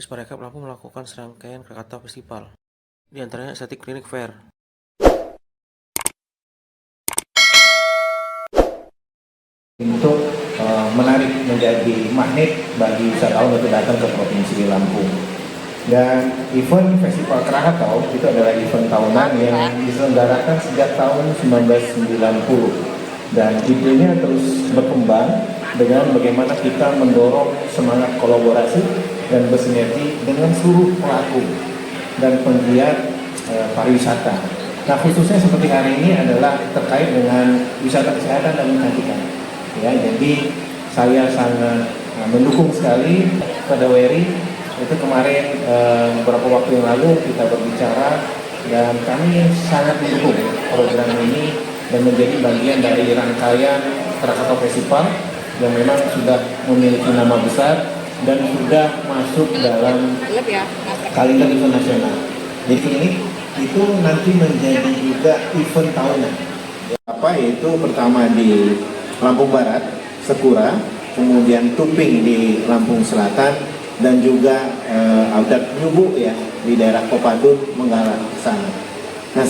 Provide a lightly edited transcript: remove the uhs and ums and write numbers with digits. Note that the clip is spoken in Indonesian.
Disparecap Lampung melakukan serangkaian Krakatau Festival, di antaranya Estetik Klinik Fair. Untuk menarik menjadi magnet bagi wisatawan untuk datang ke Provinsi Lampung. Dan event Festival Krakatau itu adalah event tahunan yang diselenggarakan sejak tahun 1990. Dan idenya terus berkembang dengan bagaimana kita mendorong semangat kolaborasi dan bersinergi dengan seluruh pelaku dan penggiat pariwisata. Nah, khususnya seperti hari ini adalah terkait dengan wisata kesehatan dan kecantikan. Ya, jadi saya sangat mendukung sekali pada WERI. Itu kemarin beberapa waktu yang lalu kita berbicara dan kami sangat mendukung program ini dan menjadi bagian dari rangkaian Krakatau Festival yang memang sudah memiliki nama besar dan sudah masuk dalam kalender event nasional. Jadi ini itu nanti menjadi juga event tahunan. Yaitu pertama di Lampung Barat, Sekura, kemudian Tuping di Lampung Selatan, dan juga Audat Nyubu ya di daerah Kopadun Menggala sana. Nah,